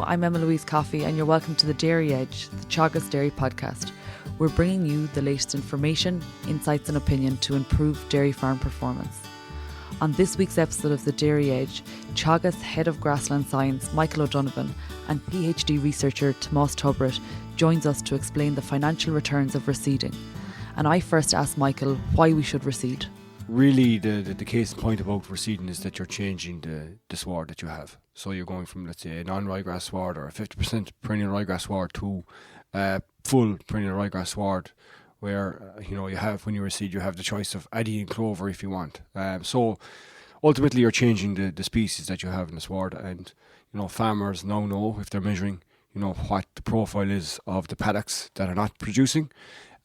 Hello, I'm Emma Louise Coffey and you're welcome to The Dairy Edge, the Teagasc Dairy podcast. We're bringing you the latest information, insights and opinion to improve dairy farm performance. On this week's episode of The Dairy Edge, Teagasc Head of Grassland Science, Michael O'Donovan, and PhD researcher Tomas Tubritt joins us to explain the financial returns of reseeding. And I first asked Michael why we should reseed. Really, the case in point about reseeding is that you're changing the sward that you have. So you're going from, let's say, a non-ryegrass sward or a 50% perennial ryegrass sward to a full perennial ryegrass sward, where you have, when you reseed, you have the choice of adding in clover if you want. So ultimately, you're changing the species that you have in the sward, and farmers now know, if they're measuring, what the profile is of the paddocks that are not producing.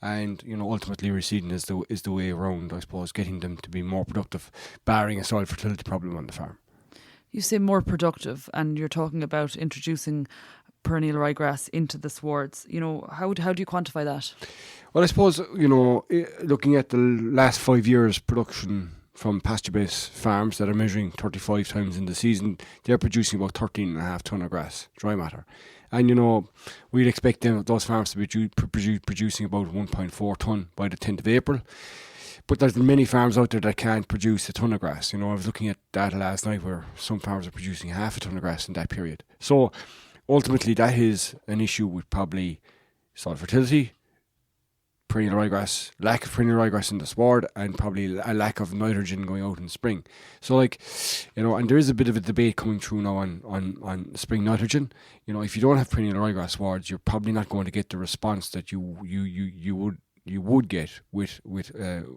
And ultimately reseeding is the way around, I suppose, getting them to be more productive, barring a soil fertility problem on the farm. You say more productive, and you're talking about introducing perennial ryegrass into the swards. How do you quantify that? Well, I suppose looking at the last 5 years' production from pasture-based farms that are measuring 35 times in the season, they're producing about 13.5 tonne of grass, dry matter. And we'd expect those farms to be producing about 1.4 tonne by the 10th of April. But there's many farms out there that can't produce a tonne of grass. I was looking at data last night where some farms are producing half a tonne of grass in that period. So ultimately that is an issue with probably soil fertility, perennial ryegrass, lack of perennial ryegrass in the sward, and probably a lack of nitrogen going out in spring. So and there is a bit of a debate coming through now on spring nitrogen. If you don't have perennial ryegrass swards, you're probably not going to get the response that you would get with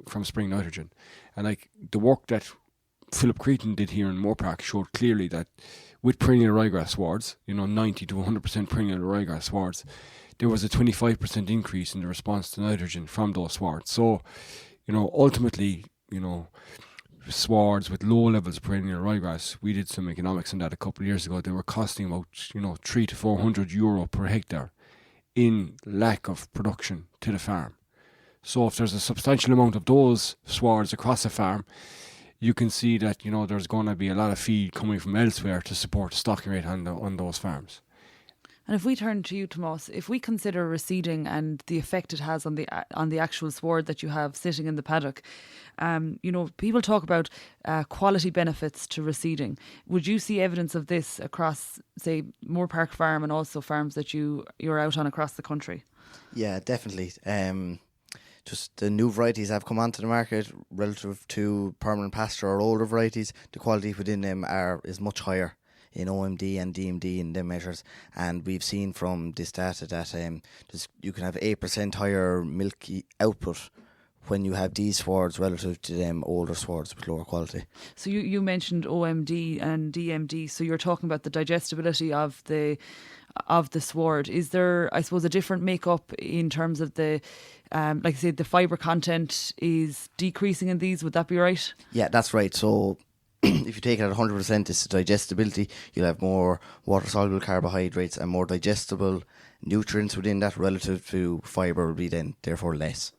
from spring nitrogen. And the work that Philip Cretan did here in Moorpark showed clearly that with perennial ryegrass swards, 90 to 100% perennial ryegrass swards, there was a 25% increase in the response to nitrogen from those swards. So, ultimately, swards with low levels of perennial ryegrass, we did some economics on that a couple of years ago. They were costing about, 300 to 400 euro per hectare in lack of production to the farm. So if there's a substantial amount of those swards across a farm, you can see that, there's going to be a lot of feed coming from elsewhere to support the stocking rate on those farms. And if we turn to you, Tomas, if we consider reseeding and the effect it has on the actual sward that you have sitting in the paddock, people talk about quality benefits to reseeding. Would you see evidence of this across, say, Moorpark Farm and also farms that you're out on across the country? Yeah, definitely. Just the new varieties have come onto the market relative to permanent pasture or older varieties. The quality within them is much higher in OMD and DMD in them measures, and we've seen from this data that you can have 8% higher milk output when you have these swards relative to them older swards with lower quality. So you mentioned OMD and DMD, so you're talking about the digestibility of the sward. Is there, I suppose, a different makeup in terms of the like I said, the fibre content is decreasing in these? Would that be right? Yeah, that's right. So if you take it at 100%, it's digestibility. You'll have more water-soluble carbohydrates and more digestible nutrients within that relative to fibre will be then therefore less.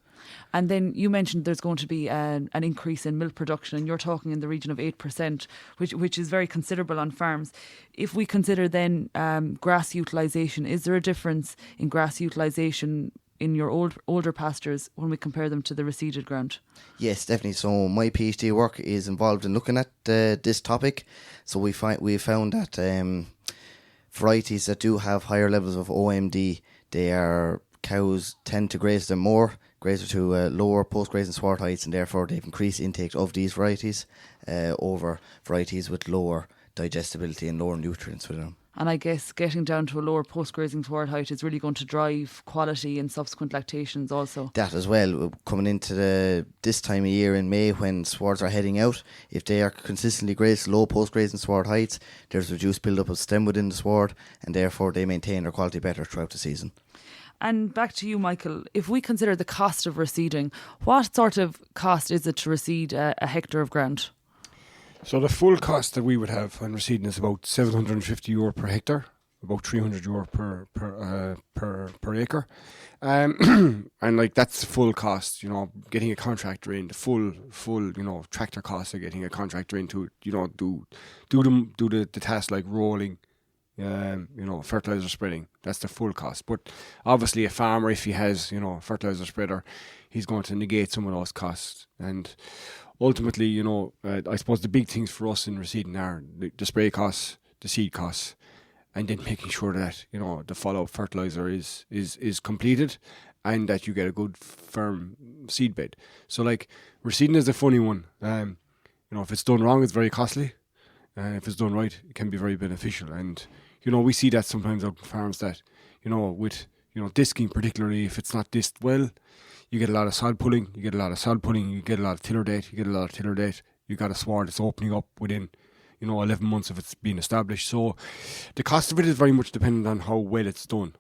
And then you mentioned there's going to be an increase in milk production, and you're talking in the region of 8%, which is very considerable on farms. If we consider then grass utilisation, is there a difference in grass utilisation in your older pastures when we compare them to the reseeded ground? Yes, definitely. So my PhD work is involved in looking at this topic. So we found that varieties that do have higher levels of OMD, cows tend to graze them more, graze to lower post-grazing sward heights, and therefore they've increased intake of these varieties over varieties with lower digestibility and lower nutrients within them. And I guess getting down to a lower post-grazing sward height is really going to drive quality and subsequent lactations also. That as well, coming into this time of year in May when swards are heading out, if they are consistently grazed low post-grazing sward heights, there's reduced build-up of stem within the sward, and therefore they maintain their quality better throughout the season. And back to you, Michael, if we consider the cost of reseeding, what sort of cost is it to reseed a hectare of ground? So the full cost that we would have on reseeding is about €750 per hectare, about €300 per acre, and that's the full cost. Getting a contractor in, the full tractor cost of getting a contractor in to do the task like rolling, fertiliser spreading. That's the full cost. But obviously a farmer, if he has, fertiliser spreader, he's going to negate some of those costs. And ultimately, I suppose the big things for us in reseeding are the spray costs, the seed costs, and then making sure that, the follow-up fertiliser is completed and that you get a good firm seed bed. So like reseeding is a funny one. If it's done wrong, it's very costly. If it's done right, it can be very beneficial. And, we see that sometimes on farms that, with, disking particularly, if it's not disked well, you get a lot of sod pulling, you get a lot of tiller date, you got a sward that's opening up within, 11 months of it's being established. So the cost of it is very much dependent on how well it's done.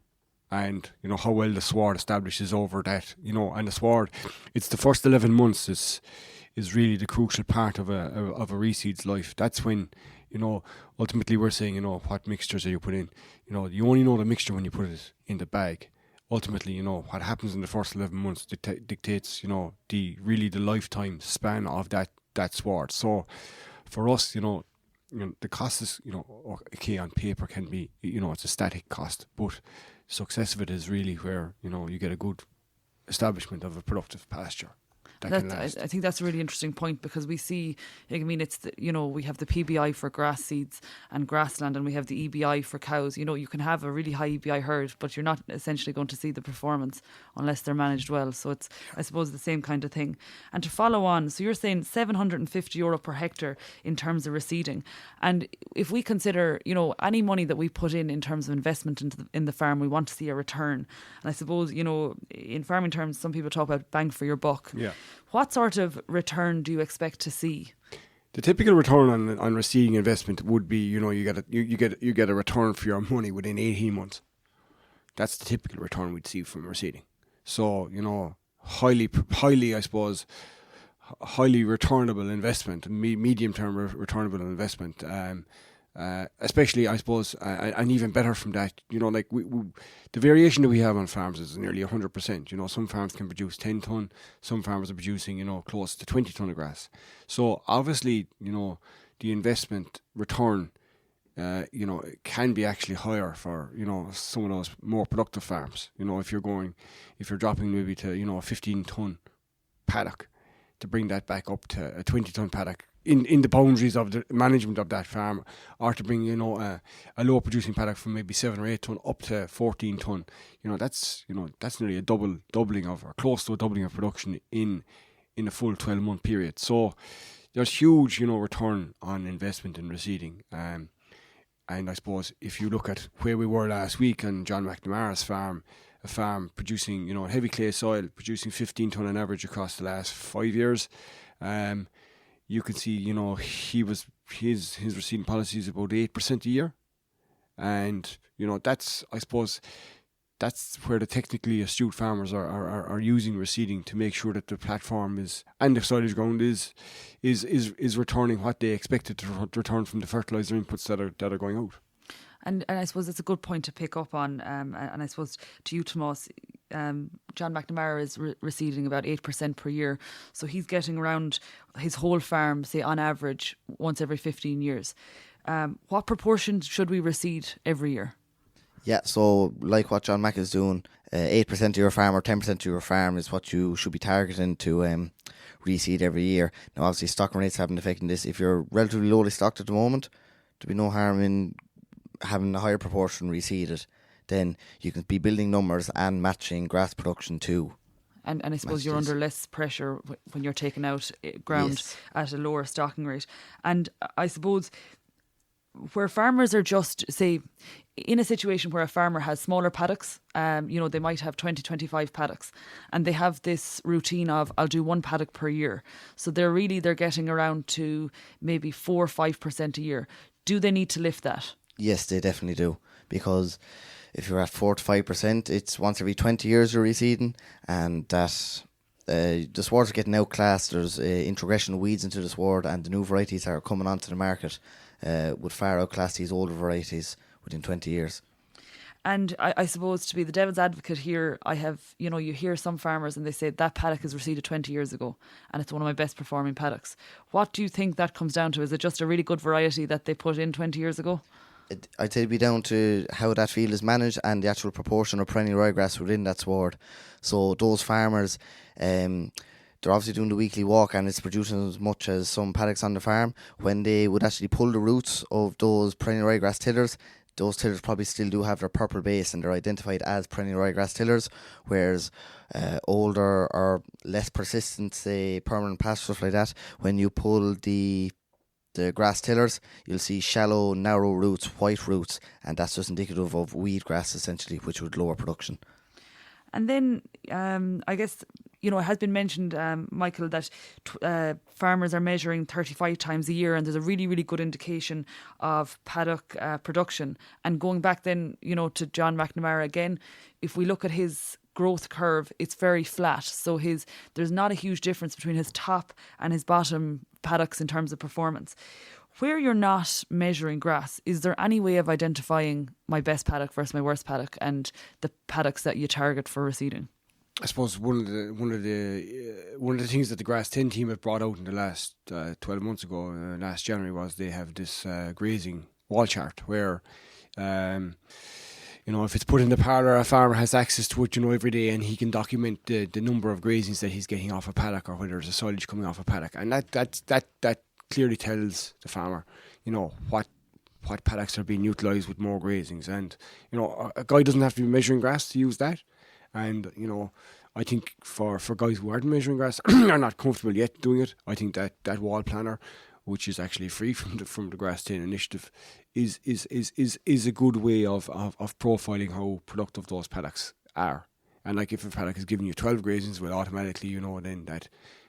And, how well the sward establishes over that, and the sward, it's the first 11 months is really the crucial part of a reseed's life. That's when, ultimately we're saying, what mixtures are you putting in? You only know the mixture when you put it in the bag. Ultimately, what happens in the first 11 months dictates, the lifetime span of that sward. So for us, the cost is, okay, on paper can be, it's a static cost, but success of it is really where, you get a good establishment of a productive pasture. I think that's a really interesting point, because we see, it's we have the PBI for grass seeds and grassland, and we have the EBI for cows. You can have a really high EBI herd, but you're not essentially going to see the performance unless they're managed well. So it's, I suppose, the same kind of thing. And to follow on, so you're saying €750 per hectare in terms of reseeding. And if we consider, any money that we put in terms of investment in the farm, we want to see a return. And I suppose, in farming terms, some people talk about bang for your buck. Yeah. What sort of return do you expect to see? The typical return on reseeding investment would be, you get a return for your money within 18 months. That's the typical return we'd see from reseeding. So, highly, I suppose, highly returnable investment, medium-term returnable investment. Especially, I suppose, and even better from that, the variation that we have on farms is nearly 100%. Some farms can produce 10 tonne, some farmers are producing, close to 20 tonne of grass. So obviously, the investment return, can be actually higher for, some of those more productive farms. If you're dropping maybe to, a 15 tonne paddock, to bring that back up to a 20 tonne paddock, in the boundaries of the management of that farm, or to bring a low producing paddock from maybe 7 or 8 tonne up to 14 tonne, that's nearly a doubling of, or close to a doubling of production in a full 12-month period. So there's huge return on investment in reseeding. And I suppose if you look at where we were last week on John McNamara's farm, a farm producing heavy clay soil, producing 15 tonne on average across the last 5 years, you can see, his reseeding policy is about 8% a year. And, that's, I suppose, that's where the technically astute farmers are using reseeding to make sure that the platform and the silage ground is returning what they expected to return from the fertiliser inputs that are going out. And I suppose it's a good point to pick up on. And I suppose to you, Tomas, John McNamara is reseeding about 8% per year. So he's getting around his whole farm, say on average, once every 15 years. What proportion should we reseed every year? Yeah, so like what John Mack is doing, 8% of your farm or 10% of your farm is what you should be targeting to reseed every year. Now, obviously, stocking rates have an effect in this. If you're relatively lowly stocked at the moment, there'd be no harm in having a higher proportion reseeded. Then you can be building numbers and matching grass production too. And I suppose you're under less pressure when you're taking out ground at a lower stocking rate. And I suppose where farmers are just, say, in a situation where a farmer has smaller paddocks, they might have 20, 25 paddocks, and they have this routine of, I'll do one paddock per year. So they're getting around to maybe 4 or 5% a year. Do they need to lift that? Yes, they definitely do, because if you're at 4 to 5%, it's once every 20 years you're reseeding, and that the swards are getting outclassed. There's introgression of weeds into the sward, and the new varieties are coming onto the market would far outclass these older varieties within 20 years. And I suppose, to be the devil's advocate here, I have, you hear some farmers and they say that paddock is reseeded 20 years ago and it's one of my best performing paddocks. What do you think that comes down to? Is it just a really good variety that they put in 20 years ago? I'd say it'd be down to how that field is managed and the actual proportion of perennial ryegrass within that sward. So those farmers, they're obviously doing the weekly walk and it's producing as much as some paddocks on the farm. When they would actually pull the roots of those perennial ryegrass tillers, those tillers probably still do have their purple base and they're identified as perennial ryegrass tillers, whereas older or less persistent, say permanent pasture, stuff like that, when you pull the grass tillers, you'll see shallow, narrow roots, white roots, and that's just indicative of weed grass essentially, which would lower production. And then I guess, it has been mentioned, Michael, that farmers are measuring 35 times a year and there's a really, really good indication of paddock production. And going back then, to John McNamara again, if we look at his growth curve, it's very flat. So there's not a huge difference between his top and his bottom paddocks in terms of performance. Where you're not measuring grass, is there any way of identifying my best paddock versus my worst paddock and the paddocks that you target for reseeding? I suppose one of the things that the Grass 10 team have brought out in the last 12 months ago, last January, was they have this grazing wall chart where, if it's put in the parlour, a farmer has access to it, every day, and he can document the number of grazings that he's getting off a paddock or whether there's a silage coming off a paddock, and that clearly tells the farmer, what paddocks are being utilised with more grazings. And, a guy doesn't have to be measuring grass to use that. And, I think for guys who aren't measuring grass, are not comfortable yet doing it, I think that wall planner, which is actually free from the Grass 10 initiative, is a good way of profiling how productive those paddocks are. And like if a paddock is giving you 12 grazings, well, automatically then that,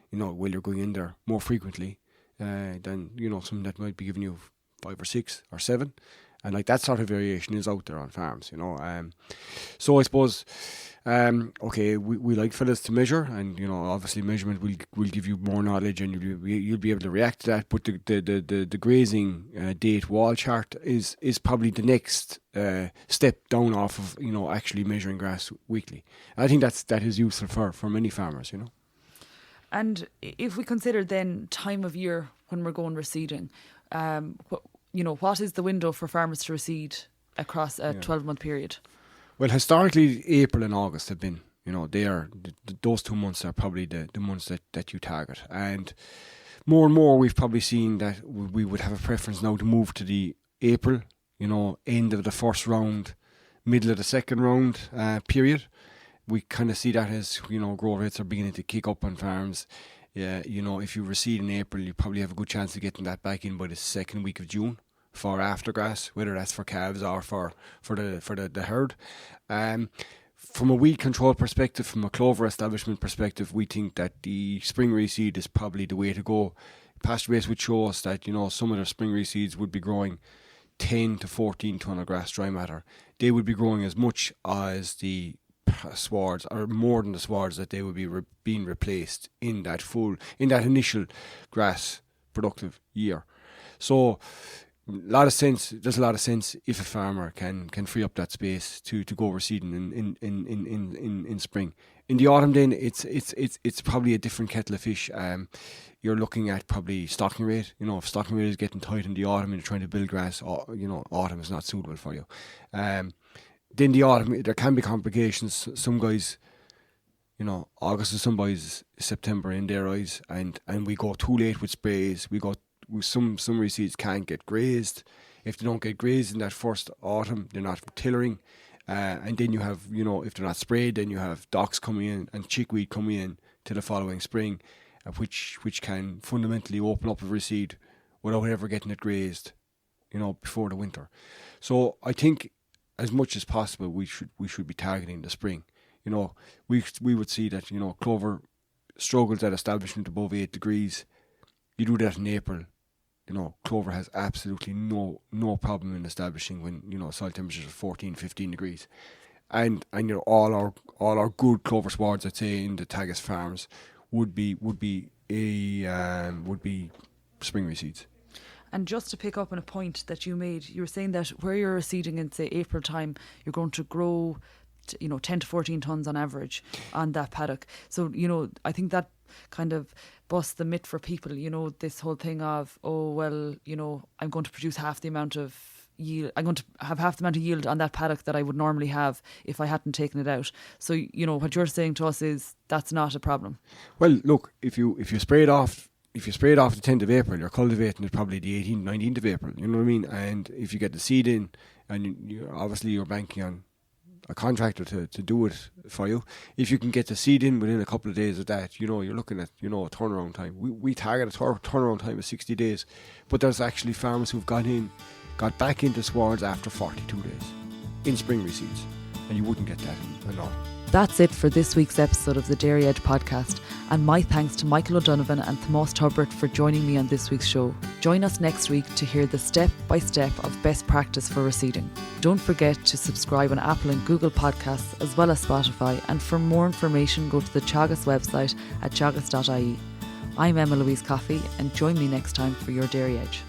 while you're going in there more frequently, than something that might be giving you 5 or 6 or 7, and like that sort of variation is out there on farms. So I suppose we like fellas to measure, and obviously measurement will give you more knowledge, and you'll be able to react to that. But the grazing date wall chart is probably the next step down off of actually measuring grass weekly. I think that is useful for many farmers. And if we consider then time of year when we're going reseeding, what is the window for farmers to reseed across a 12-month period? Well, historically, April and August have been, those 2 months are probably the months that you target. And more we've probably seen that we would have a preference now to move to the April, end of the first round, middle of the second round period. We kind of see that as, growth rates are beginning to kick up on farms. If you reseed in April, you probably have a good chance of getting that back in by the second week of June for aftergrass, whether that's for calves or for the herd. From a weed control perspective, from a clover establishment perspective, we think that the spring reseed is probably the way to go. Pasture base would show us that, some of the spring reseeds would be growing 10 to 14 ton of grass dry matter. They would be growing as much as the swards, or more than the swards, that they would be being replaced in that initial grass productive year. So there's a lot of sense if a farmer can free up that space to go reseeding in spring. In the autumn then it's probably a different kettle of fish. You're looking at probably stocking rate. If stocking rate is getting tight in the autumn and you're trying to build grass, autumn is not suitable for you. Then the autumn, there can be complications. Some guys, August is some boys September in their eyes, and we go too late with sprays. Some reseeds can't get grazed. If they don't get grazed in that first autumn, they're not tillering. And then you have, if they're not sprayed, then you have docks coming in and chickweed coming in to the following spring, which can fundamentally open up a reseed without ever getting it grazed, before the winter. So I think, as much as possible, we should be targeting the spring. We would see that clover struggles at establishment above 8 degrees. You do that in April. Clover has absolutely no problem in establishing when soil temperatures are 14, 15 degrees, and all our good clover swards, I'd say, in the Teagasc farms would be spring reseeds. And just to pick up on a point that you made, you were saying that where you're reseeding in, say, April time, you're going to grow, 10 to 14 tonnes on average on that paddock. So, I think that kind of busts the myth for people, this whole thing of, I'm going to produce half the amount of, yield. I'm going to have half the amount of yield on that paddock that I would normally have if I hadn't taken it out. So, you know, what you're saying to us is that's not a problem. Well, look, if you spray it off the 10th of April, you're cultivating it probably the 18th, 19th of April. You know what I mean? And if you get the seed in, and you're banking on a contractor to do it for you. If you can get the seed in within a couple of days of that, you know, you're looking at, you know, a turnaround time. We target a turnaround time of 60 days, but there's actually farmers who've got back into swards after 42 days in spring reseeds, and you wouldn't get that in all. That's it for this week's episode of the Dairy Edge podcast, and my thanks to Michael O'Donovan and Tomas Tubritt for joining me on this week's show. Join us next week to hear the step-by-step of best practice for reseeding. Don't forget to subscribe on Apple and Google Podcasts as well as Spotify, and for more information go to the Teagasc website at teagasc.ie. I'm Emma Louise Coffey, and join me next time for your Dairy Edge.